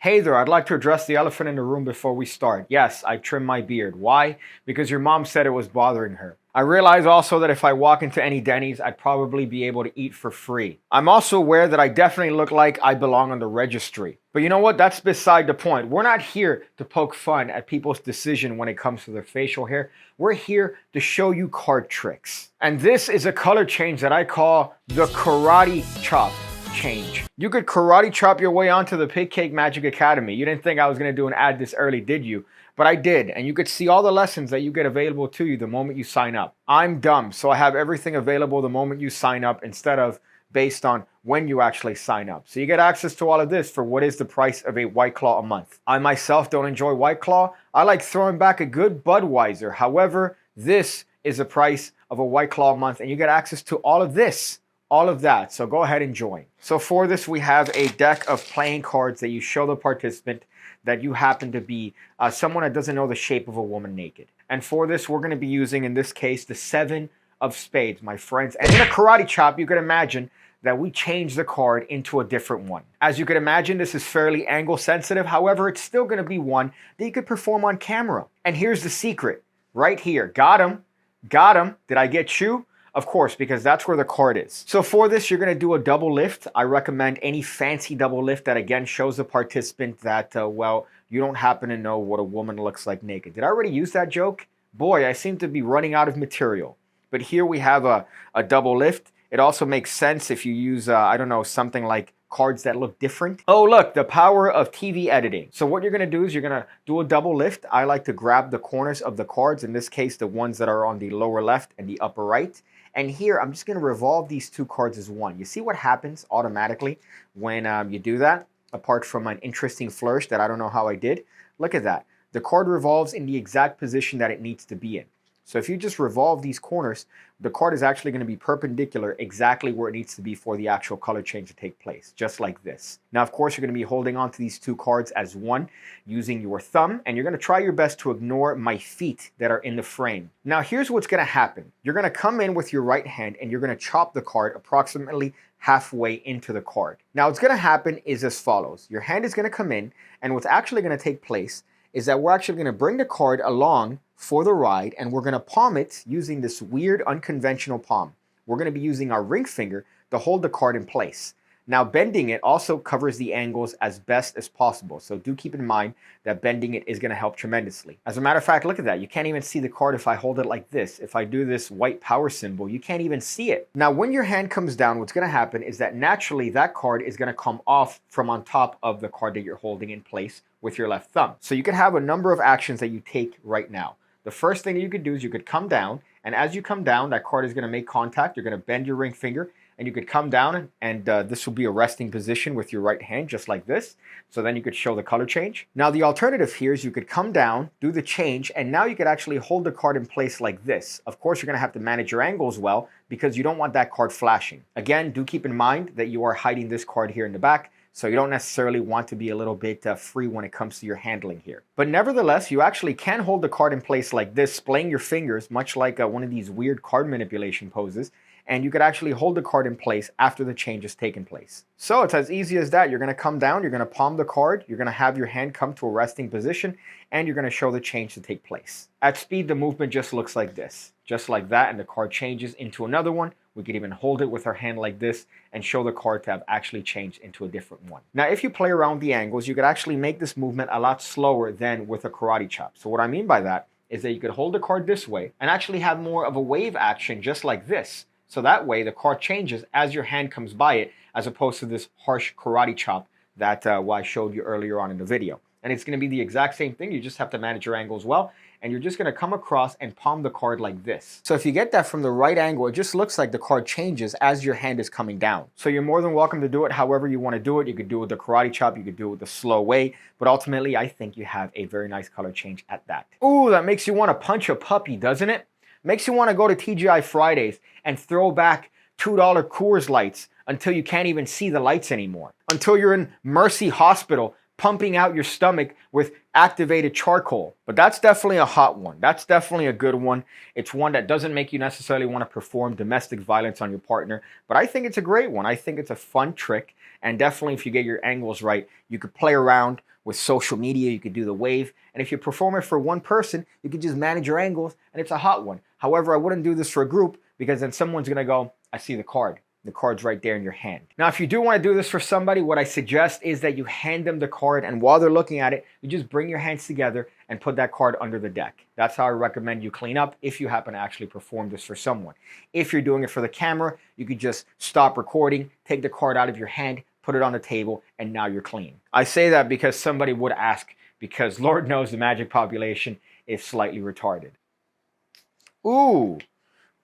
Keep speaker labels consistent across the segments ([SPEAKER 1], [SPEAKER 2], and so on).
[SPEAKER 1] Hey there, I'd like to address the elephant in the room before we start. Yes, I trimmed my beard. Why? Because your mom said it was bothering her. I realize also that if I walk into any Denny's, I'd probably be able to eat for free. I'm also aware that I definitely look like I belong on the registry. But you know what? That's beside the point. We're not here to poke fun at people's decision when it comes to their facial hair. We're here to show you card tricks. And this is a color change that I call the karate chop change. You could karate chop your way onto the PigCake Magic Academy. You didn't think I was going to do an ad this early, did you? But I did, and you could see all the lessons that you get available to you the moment you sign up. I'm dumb, so I have everything available the moment you sign up instead of based on when you actually sign up. So you get access to all of this for what is the price of a White Claw a month. I myself don't enjoy White Claw. I like throwing back a good Budweiser. However, this is the price of a White Claw a month, and you get access to all of this. All of that, so go ahead and join. So for this, we have a deck of playing cards that you show the participant that you happen to be someone that doesn't know the shape of a woman naked. And for this, we're going to be using, in this case, the 7 of spades, my friends. And in a karate chop, you could imagine that we change the card into a different one. As you could imagine, this is fairly angle sensitive. However, it's still going to be one that you could perform on camera. And here's the secret, right here. Got him. Got him. Did I get you? Of course, because that's where the card is. So for this, you're going to do a double lift. I recommend any fancy double lift that, again, shows the participant that, well, you don't happen to know what a woman looks like naked. Did I already use that joke? Boy, I seem to be running out of material. But here we have a double lift. It also makes sense if you use, I don't know, something like cards that look different. Oh, look, the power of TV editing. So what you're going to do is you're going to do a double lift. I like to grab the corners of the cards, in this case, the ones that are on the lower left and the upper right. And here, I'm just going to revolve these 2 cards as one. You see what happens automatically when you do that? Apart from an interesting flourish that I don't know how I did. Look at that. The card revolves in the exact position that it needs to be in. So if you just revolve these corners, the card is actually going to be perpendicular exactly where it needs to be for the actual color change to take place, just like this. Now, of course, you're going to be holding on to these 2 cards as one using your thumb, and you're going to try your best to ignore my feet that are in the frame. Now, here's what's going to happen. You're going to come in with your right hand, and you're going to chop the card approximately halfway into the card. Now, what's going to happen is as follows. Your hand is going to come in, and what's actually going to take place is that we're actually going to bring the card along for the ride, and we're going to palm it using this weird unconventional palm. We're going to be using our ring finger to hold the card in place. Now, bending it also covers the angles as best as possible. So do keep in mind that bending it is going to help tremendously. As a matter of fact, look at that. You can't even see the card if I hold it like this. If I do this white power symbol, you can't even see it. Now, when your hand comes down, what's going to happen is that naturally that card is going to come off from on top of the card that you're holding in place with your left thumb. So you can have a number of actions that you take right now. The first thing you could do is you could come down, and as you come down, that card is going to make contact. You're going to bend your ring finger, and you could come down, and this will be a resting position with your right hand, just like this. So then you could show the color change. Now, the alternative here is you could come down, do the change, and now you could actually hold the card in place like this. Of course, you're going to have to manage your angles well because you don't want that card flashing. Again, do keep in mind that you are hiding this card here in the back, so you don't necessarily want to be a little bit free when it comes to your handling here. But nevertheless, you actually can hold the card in place like this, splaying your fingers, much like one of these weird card manipulation poses, and you could actually hold the card in place after the change has taken place. So it's as easy as that. You're going to come down, you're going to palm the card, you're going to have your hand come to a resting position, and you're going to show the change to take place. At speed, the movement just looks like this. Just like that, and the card changes into another one. We could even hold it with our hand like this and show the card to have actually changed into a different one. Now, if you play around the angles, you could actually make this movement a lot slower than with a karate chop. So what I mean by that is that you could hold the card this way and actually have more of a wave action just like this. So that way, the card changes as your hand comes by it, as opposed to this harsh karate chop that I showed you earlier on in the video. And it's going to be the exact same thing. You just have to manage your angles well. And you're just going to come across and palm the card like this. So if you get that from the right angle, it just looks like the card changes as your hand is coming down. So you're more than welcome to do it however you want to do it. You could do it with the karate chop. You could do it with the slow way. But ultimately, I think you have a very nice color change at that. Ooh, that makes you want to punch a puppy, doesn't it? Makes you want to go to TGI Fridays and throw back $2 Coors Lights until you can't even see the lights anymore. Until you're in Mercy Hospital pumping out your stomach with activated charcoal. But that's definitely a hot one. That's definitely a good one. It's one that doesn't make you necessarily want to perform domestic violence on your partner, but I think it's a great one. I think it's a fun trick, and definitely if you get your angles right, you could play around with social media, you could do the wave, and if you perform it for one person, you could just manage your angles, and it's a hot one. However, I wouldn't do this for a group, because then someone's gonna go, I see the card. The card's right there in your hand. Now, if you do want to do this for somebody, what I suggest is that you hand them the card, and while they're looking at it, you just bring your hands together and put that card under the deck. That's how I recommend you clean up if you happen to actually perform this for someone. If you're doing it for the camera, you could just stop recording, take the card out of your hand, put it on the table, and now you're clean. I say that because somebody would ask, because Lord knows the magic population is slightly retarded.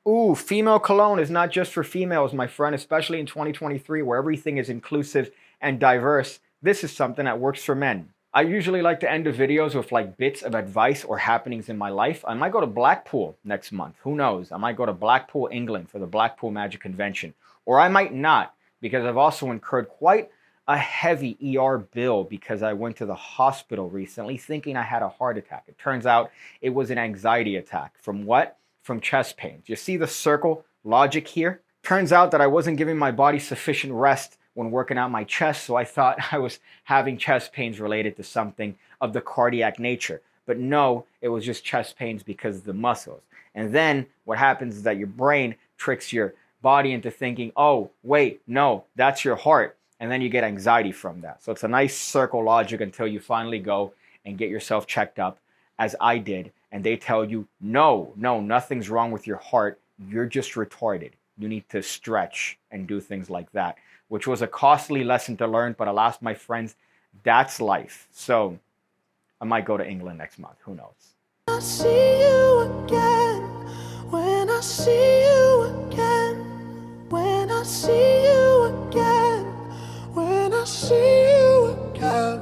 [SPEAKER 1] Ooh, female cologne is not just for females, my friend, especially in 2023 where everything is inclusive and diverse. This is something that works for men. I usually like to end the videos with like bits of advice or happenings in my life. I might go to Blackpool next month. Who knows? I might go to Blackpool, England for the Blackpool Magic Convention. Or I might not, because I've also incurred quite a heavy ER bill because I went to the hospital recently thinking I had a heart attack. It turns out it was an anxiety attack. From what? From chest pains. You see the circle logic here? Turns out that I wasn't giving my body sufficient rest when working out my chest, so I thought I was having chest pains related to something of the cardiac nature. But no, it was just chest pains because of the muscles. And then what happens is that your brain tricks your body into thinking, oh, wait, no, that's your heart. And then you get anxiety from that. So it's a nice circle logic until you finally go and get yourself checked up, as I did, and they tell you, no, nothing's wrong with your heart. You're just retarded. You need to stretch and do things like that, which was a costly lesson to learn, but alas, my friends, that's life. So I might go to England next month. Who knows?
[SPEAKER 2] I see you again, when I see you again, when I see you again, when I see you again,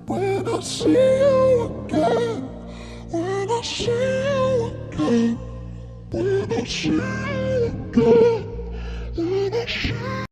[SPEAKER 2] when I see you again. When I see you again, when I see you again, when I see